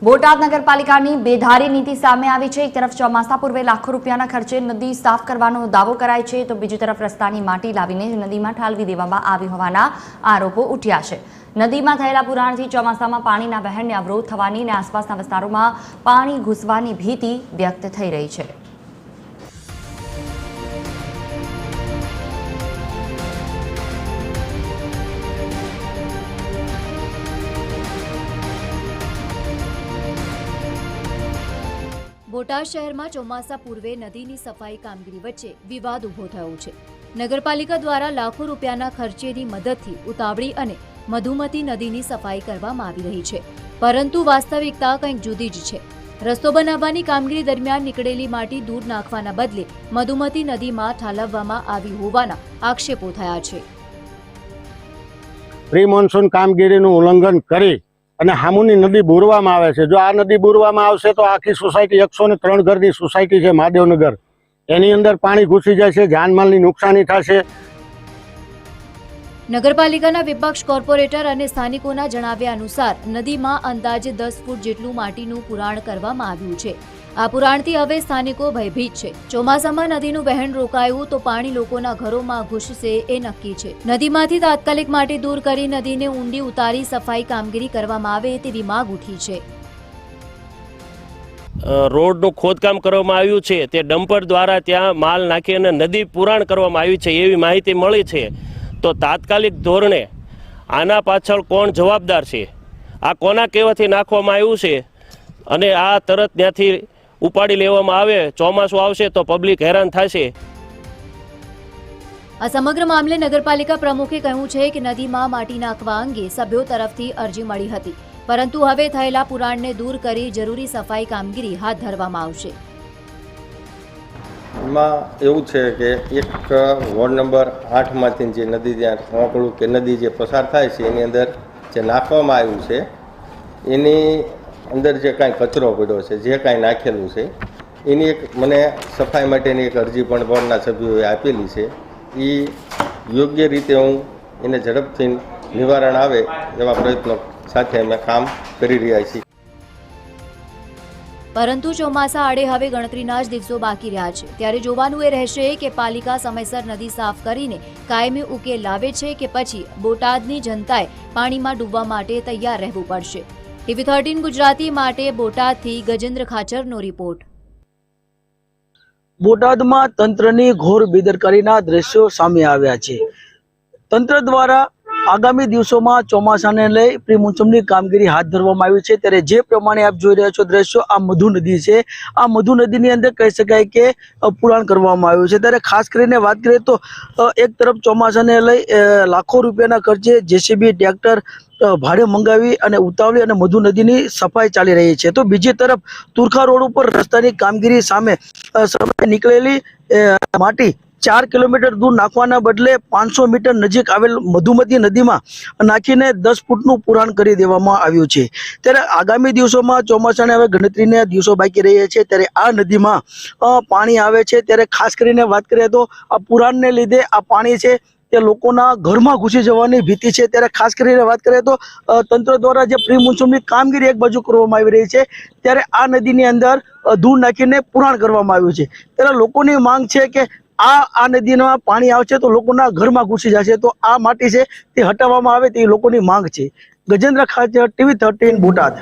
બોટાદ નગરપાલિકાની બેધારી નીતિ સામે આવી છે। એક તરફ ચોમાસા પૂર્વે લાખો રૂપિયાના ખર્ચે નદી સાફ કરવાનો દાવો કરાય છે, તો બીજી તરફ રસ્તાની માટી લાવીને નદીમાં ઠાલવી દેવામાં આવી હોવાના આરોપો ઉઠ્યા છે। નદીમાં થયેલા પુરાણથી ચોમાસામાં પાણીના વહેણને અવરોધ થવાની અને આસપાસના વિસ્તારોમાં પાણી ઘૂસવાની ભીતિ વ્યક્ત થઈ રહી છે। બોટાદ શહેરમાં ચોમાસા પૂર્વે નદીની સફાઈ કામગીરી વચ્ચે વિવાદ ઊભો થયો છે। નગરપાલિકા દ્વારા લાખો રૂપિયાના ખર્ચેની મદદથી ઉતાવળી અને મધુમતી નદીની સફાઈ કરવામાં આવી રહી છે, પરંતુ વાસ્તવિકતા કંઈક જુદી જ છે। રસ્તો બનાવવાની કામગીરી દરમિયાન નીકળેલી માટી દૂર નાખવાના બદલે મધુમતી નદીમાં ઠાલવવામાં આવી હોવાના આક્ષેપો થયા છે। પ્રી મોન્સૂન કામગીરીનું ઉલ્લંઘન કરી અને હામુની નદી બુરવામાં આવે છે। જો આ નદી બુરવામાં આવશે તો આખી સોસાયટી 103 ઘરની સોસાયટી છે મહાદેવનગર, એની અંદર પાણી ઘૂસી જાય છે, જાનમાલની નુકસાની થશે। નગરપાલિકાના વિપક્ષ કોર્પોરેટર અને સ્થાનિકોના જણાવ્યા અનુસાર નદીમાં અંદાજે 10 ફૂટ જેટલું માટીનું પુરાણ કરવામાં આવ્યું છે। આ પુરાણથી હવે સ્થાનિકો ભયભીત છે। ચોમાસામાં નદીનું વહેણ રોકાયું તો પાણી લોકોના ઘરોમાં ઘૂસશે એ નક્કી છે। નદીમાંથી તાત્કાલિક માટી દૂર કરી નદીને ઊંડી ઉતારી સફાઈ કામગીરી કરવામાં આવે તેવી માંગ ઉઠી છે। રોડનું ખોદકામ કરવામાં આવ્યું છે, તે ડમ્પર દ્વારા ત્યાં માલ નાખી અને નદી પુરાણ કરવામાં આવી છે એવી માહિતી મળી છે। તો તાત્કાલિક ધોરણે આના પાછળ કોણ જવાબદાર છે, આ કોના કહેવાથી નાખવામાં આવ્યું છે અને આ તરત ત્યાંથી ઉપાડી લેવામાં આવે, ચોમાસું આવશે તો પબ્લિક હેરાન થશે। આ સમગ્ર મામલે નગરપાલિકા પ્રમુખે કહ્યું છે કે નદીમાં માટી નાખવા અંગે સભ્યો તરફથી અરજી મળી હતી, પરંતુ હવે થયેલા પુરાણને દૂર કરી જરૂરી સફાઈ કામગીરી હાથ ધરવામાં આવશે। એમાં એવું છે કે એક વોર્ડ નંબર 8માંથી જે નદી ત્યાં ઓંકળું કે નદી જે પસાર થાય છે એની અંદર જે નાખવામાં આવ્યું છે એની અંદર જે કાંઈ કચરો પડ્યો છે, જે કાંઈ નાખેલું છે એની એક મને સફાઈ માટેની એક અરજી પણ બોર્ડના સભ્યોએ આપેલી છે। એ યોગ્ય રીતે હું એને ઝડપથી નિવારણ આવે એવા પ્રયત્નો સાથે અમે કામ કરી રહ્યા છીએ। પરંતુ ચોમાસા આડે હવે ગણતરીના જ દિવસો બાકી રહ્યા છે, ત્યારે જોવાનું એ રહેશે કે પાલિકા સમયસર નદી સાફ કરીને કાયમી ઉકેલ લાવે છે કે પછી બોટાદની જનતાએ પાણીમાં ડૂબવા માટે તૈયાર રહેવું પડશે। ટીવી 13 ગુજરાતી માટે બોટાદથી ગજેન્દ્ર ખાચરનો રિપોર્ટ। બોટાદમાં તંત્રની ઘોર બેદરકારીના દ્રશ્યો સામે આવ્યા છે। તંત્ર દ્વારા આગામી દિવસોમાં ચોમાસાને લઈ પ્રી મોન્સૂનની કામગીરી હાથ ધરવામાં આવી છે, ત્યારે જે પ્રમાણે આપ જોઈ રહ્યા છો દ્રશ્યો, આ મધુ નદી છે। આ મધુ નદીની અંદર કહી શકાય કે પુરાણ કરવામાં આવ્યું છે। ત્યારે ખાસ કરીને વાત કરીએ તો એક તરફ ચોમાસાને લઈ લાખો રૂપિયાના ખર્ચે જેસીબી ટ્રેક્ટર ભાડે મંગાવી અને ઉતાવળી અને મધુ નદીની સફાઈ ચાલી રહી છે, તો બીજી તરફ તુરખા રોડ ઉપર રસ્તાની કામગીરી સામે નીકળેલી માટી 4 કિલોમીટર દૂર નાખવાના બદલે 500 મીટર નજીક આવેલ મધુમતી નદીમાં નાખીને 10 ફૂટનું પુરાણ કરી દેવામાં આવ્યું છે। ત્યારે આગામી દિવસોમાં ચોમાસાને હવે ગણતરીના દિવસો બાકી રહ્યા છે, ત્યારે આ નદીમાં પાણી આવે છે। ત્યારે ખાસ કરીને વાત કરીએ તો આ પુરાણને લીધે આ પાણી છે તે લોકોના ઘરમાં ઘૂસી જવાની ભીતિ છે। ત્યારે ખાસ કરીને વાત કરીએ તો તંત્ર દ્વારા જે પ્રી મોન્સૂનની કામગીરી એક બાજુ કરવામાં આવી રહી છે, ત્યારે આ નદીની અંદર ધૂળ નાખીને પુરાણ કરવામાં આવ્યું છે। ત્યારે લોકોની માંગ છે કે આ નદીમાં પાણી આવશે તો લોકોના ઘરમાં ઘૂસી જશે, તો આ માટી છે તે હટાવવામાં આવે તે લોકોની માંગ છે। ગજેન્દ્ર ખાચર, ટીવી 13 બોટાદ।